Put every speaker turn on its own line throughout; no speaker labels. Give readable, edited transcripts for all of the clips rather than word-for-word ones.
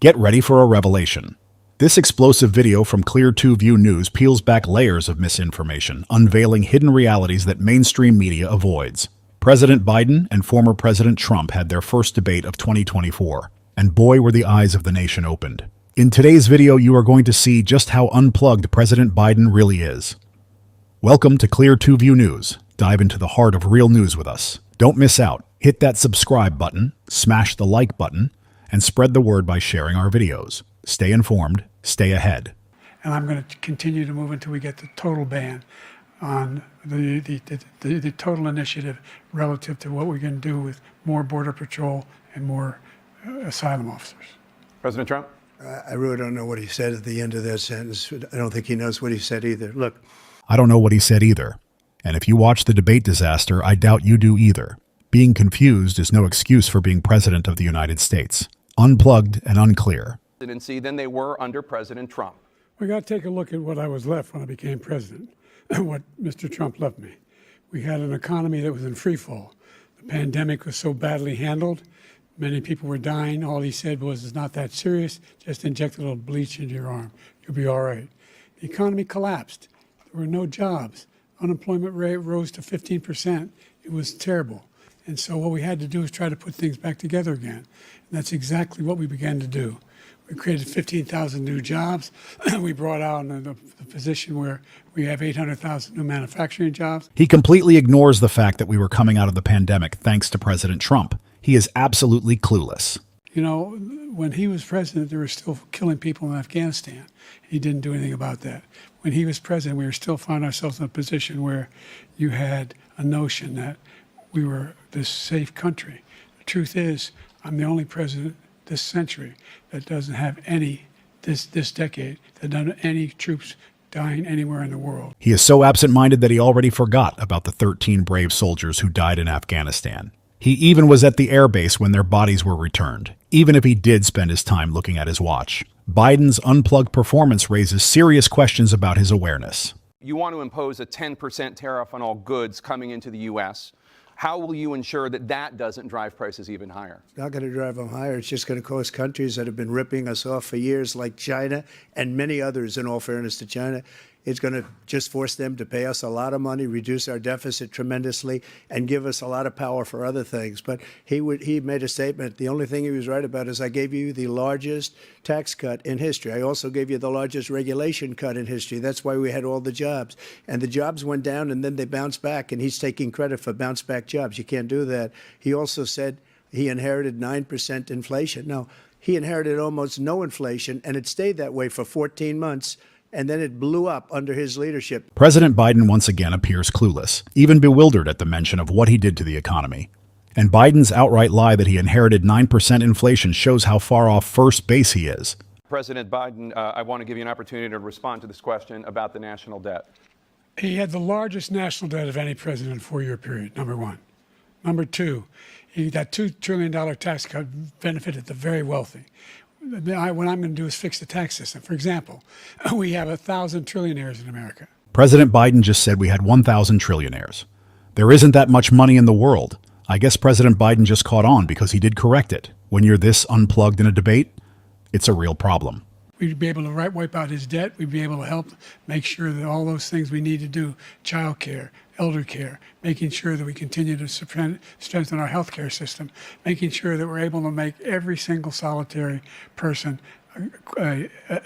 Get ready for a revelation. This explosive video from Clear 2 View News peels back layers of misinformation, unveiling hidden realities that mainstream media avoids. President Biden and former President Trump had their first debate of 2024, and boy were the eyes of the nation opened. In today's video, you are going to see just how unplugged President Biden really is. Welcome to Clear 2 View News. Dive into the heart of real news with us. Don't miss out. Hit that subscribe button, smash the like button, and spread the word by sharing our videos. Stay informed, stay ahead.
And I'm going to continue to move until we get the total ban on the total initiative relative to what we're going to do with more Border Patrol and more asylum officers.
President Trump?
I really don't know what he said at the end of that sentence. I don't think he knows what he said either. Look.
I don't know what he said either. And if you watch the debate disaster, I doubt you do either. Being confused is no excuse for being president of the United States. Unplugged and unclear.
Than they were under President Trump.
We got to take a look at what I was left when I became president, what Mr. Trump left me. We had an economy that was in free fall. The pandemic was so badly handled. Many people were dying. All he said was, it's not that serious. Just inject a little bleach into your arm. You'll be all right. The economy collapsed. There were no jobs. Unemployment rate rose to 15%. It was terrible. And so what we had to do is try to put things back together again. And that's exactly what we began to do. We created 15,000 new jobs. We brought out the position where we have 800,000 new manufacturing jobs.
He completely ignores the fact that we were coming out of the pandemic thanks to President Trump. He is absolutely clueless.
You know, when he was president, they were still killing people in Afghanistan. He didn't do anything about that. When he was president, we were still finding ourselves in a position where you had a notion that we were this safe country. The truth is, I'm the only president this century that doesn't have this decade, that doesn't have any troops dying anywhere in the world.
He is so absent-minded that he already forgot about the 13 brave soldiers who died in Afghanistan. He even was at the air base when their bodies were returned, even if he did spend his time looking at his watch. Biden's unplugged performance raises serious questions about his awareness.
You want to impose a 10% tariff on all goods coming into the U.S. How will you ensure that that doesn't drive prices even higher?
It's not going to drive them higher. It's just going to cause countries that have been ripping us off for years, like China and many others, in all fairness to China. It's going to just force them to pay us a lot of money, reduce our deficit tremendously, and give us a lot of power for other things. But he made a statement. The only thing he was right about is I gave you the largest tax cut in history. I also gave you the largest regulation cut in history. That's why we had all the jobs. And the jobs went down, and then they bounced back, and he's taking credit for bounce-back jobs. You can't do that. He also said he inherited 9% inflation. No, he inherited almost no inflation, and it stayed that way for 14 months. And then it blew up under his leadership.
President Biden once again appears clueless, even bewildered at the mention of what he did to the economy. And Biden's outright lie that he inherited 9% inflation shows how far off first base he is.
President Biden, I want to give you an opportunity to respond to this question about the national debt.
He had the largest national debt of any president in a four-year period, number one. Number two, that $2 trillion tax cut benefited the very wealthy. What I'm going to do is fix the tax system. For example, we have 1,000 trillionaires in America.
President Biden just said we had 1,000 trillionaires. There isn't that much money in the world. I guess President Biden just caught on because he did correct it. When you're this unplugged in a debate, it's a real problem.
We'd be able to wipe out his debt. We'd be able to help make sure that all those things we need to do, child care, elder care, making sure that we continue to strengthen our health care system, making sure that we're able to make every single solitary person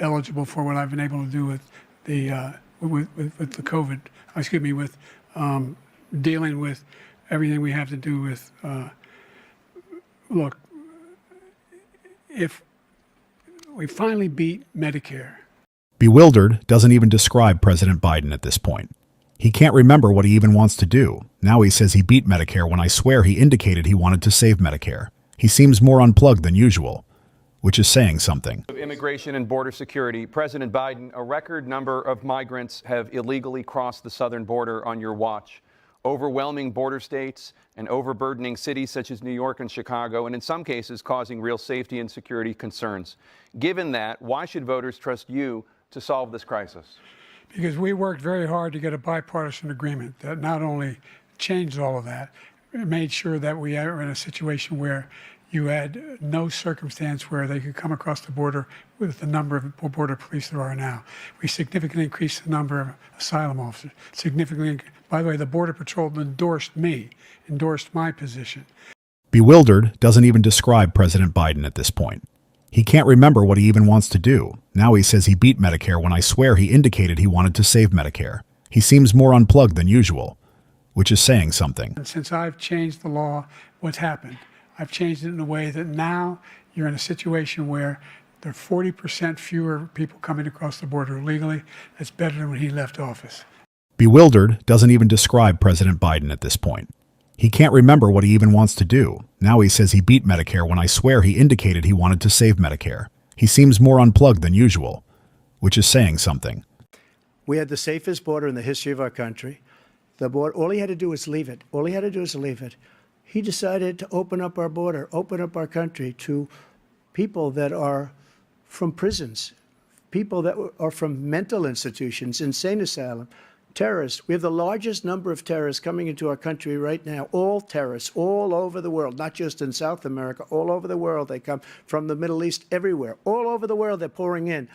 eligible for what I've been able to do with the COVID, with dealing with everything we have to do with, look, if we finally beat Medicare.
Bewildered doesn't even describe President Biden at this point. He can't remember what he even wants to do. Now he says he beat Medicare when I swear he indicated he wanted to save Medicare. He seems more unplugged than usual, which is saying something.
Immigration and border security. President Biden, a record number of migrants have illegally crossed the southern border on your watch. Overwhelming border states and overburdening cities such as New York and Chicago, and in some cases causing real safety and security concerns. Given that, why should voters trust you to solve this crisis?
Because we worked very hard to get a bipartisan agreement that not only changed all of that, it made sure that we are in a situation where you had no circumstance where they could come across the border with the number of border police there are now. We significantly increased the number of asylum officers. By the way, the Border Patrol endorsed my position.
Bewildered doesn't even describe President Biden at this point. He can't remember what he even wants to do. Now he says he beat Medicare when I swear he indicated he wanted to save Medicare. He seems more unplugged than usual, which is saying something.
And since I've changed the law, what's happened? I've changed it in a way that now you're in a situation where there are 40% fewer people coming across the border illegally. That's better than when he left office.
Bewildered doesn't even describe President Biden at this point. He can't remember what he even wants to do. Now he says he beat Medicare when I swear he indicated he wanted to save Medicare. He seems more unplugged than usual, which is saying something.
We had the safest border in the history of our country. The border, all he had to do was leave it. All he had to do was leave it. He decided to open up our border, open up our country to people that are from prisons, people that are from mental institutions, insane asylum, terrorists. We have the largest number of terrorists coming into our country right now, all terrorists, all over the world, not just in South America, all over the world. They come from the Middle East, everywhere. All over the world, they're pouring in.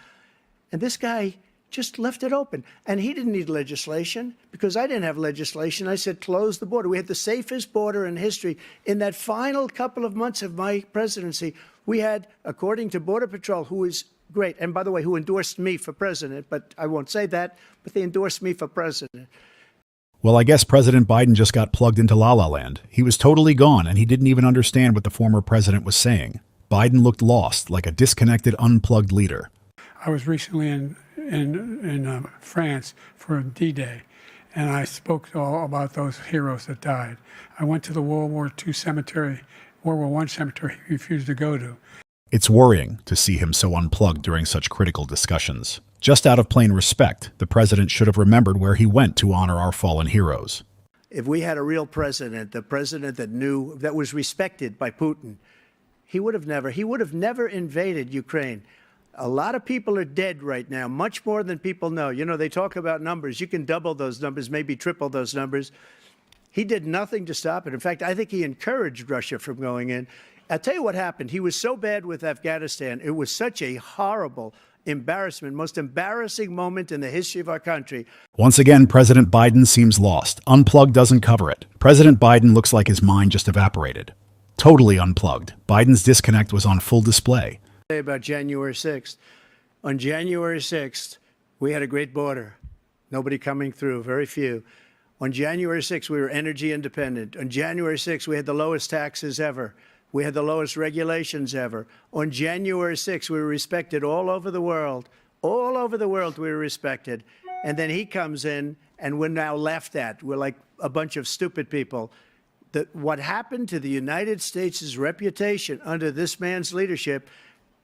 And this guy just left it open. And he didn't need legislation because I didn't have legislation. I said, close the border. We had the safest border in history. In that final couple of months of my presidency, we had, according to Border Patrol, who is great, and by the way, who endorsed me for president, but I won't say that, but they endorsed me for president.
Well, I guess President Biden just got plugged into La La Land. He was totally gone, and he didn't even understand what the former president was saying. Biden looked lost, like a disconnected, unplugged leader.
I was recently in France for D-Day, and I spoke all about those heroes that died. I went to the World War II cemetery, World War I cemetery he refused to go to.
It's worrying to see him so unplugged during such critical discussions. Just out of plain respect, the president should have remembered where he went to honor our fallen heroes.
If we had a real president, the president that knew, that was respected by Putin, he would have never invaded Ukraine. A lot of people are dead right now, much more than people know. You know, they talk about numbers. You can double those numbers, maybe triple those numbers. He did nothing to stop it. In fact, I think he encouraged Russia from going in. I'll tell you what happened. He was so bad with Afghanistan. It was such a horrible embarrassment, most embarrassing moment in the history of our country.
Once again, President Biden seems lost. Unplugged doesn't cover it. President Biden looks like his mind just evaporated. Totally unplugged. Biden's disconnect was on full display.
About January 6th. On January 6th, we had a great border. Nobody coming through, very few. On January 6th, we were energy independent. On January 6th, we had the lowest taxes ever. We had the lowest regulations ever. On January 6th, we were respected all over the world. All over the world, we were respected. And then he comes in, and we're now laughed at. We're like a bunch of stupid people. What happened to the United States' reputation under this man's leadership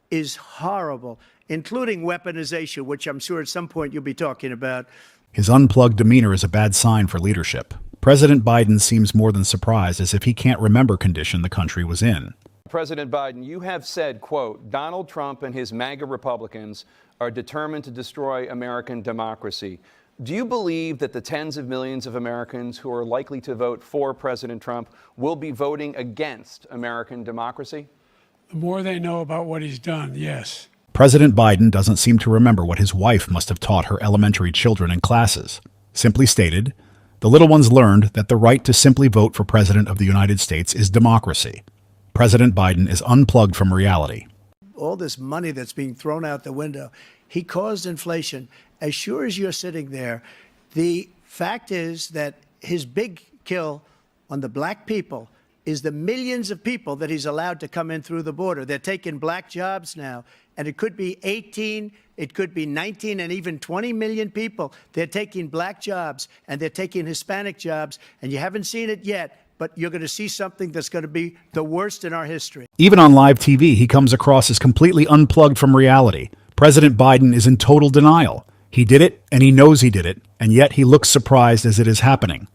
is horrible, including weaponization, which I'm sure at some point you'll be talking about.
His unplugged demeanor is a bad sign for leadership. President Biden seems more than surprised, as if he can't remember condition the country was in.
President Biden, you have said, quote, Donald Trump and his MAGA Republicans are determined to destroy American democracy. Do you believe that the tens of millions of Americans who are likely to vote for President Trump will be voting against American democracy?
The more they know about what he's done, yes.
President Biden doesn't seem to remember what his wife must have taught her elementary children in classes. Simply stated, the little ones learned that the right to simply vote for President of the United States is democracy. President Biden is unplugged from reality.
All this money that's being thrown out the window, he caused inflation. As sure as you're sitting there, the fact is that his big kill on the black people is the millions of people that he's allowed to come in through the border. They're taking black jobs now, and it could be 18, it could be 19, and even 20 million people. They're taking black jobs, and they're taking Hispanic jobs, and you haven't seen it yet, but you're going to see something that's going to be the worst in our history.
Even on live TV, he comes across as completely unplugged from reality. President Biden is in total denial. He did it, and he knows he did it, and yet he looks surprised as it is happening.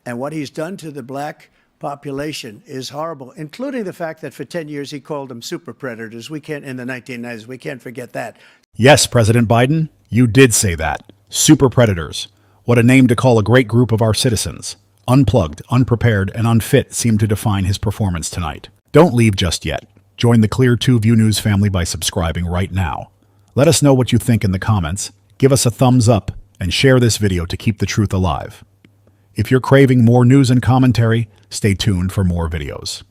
And what he's done to the black population is horrible, including the fact that for 10 years he called them super predators. We can't, in the 1990s, we can't forget that.
Yes, President Biden, you did say that. Super predators. What a name to call a great group of our citizens. Unplugged, unprepared, and unfit seem to define his performance tonight. Don't leave just yet. Join the Clear 2 View News family by subscribing right now. Let us know what you think in the comments, give us a thumbs up, and share this video to keep the truth alive. If you're craving more news and commentary, stay tuned for more videos.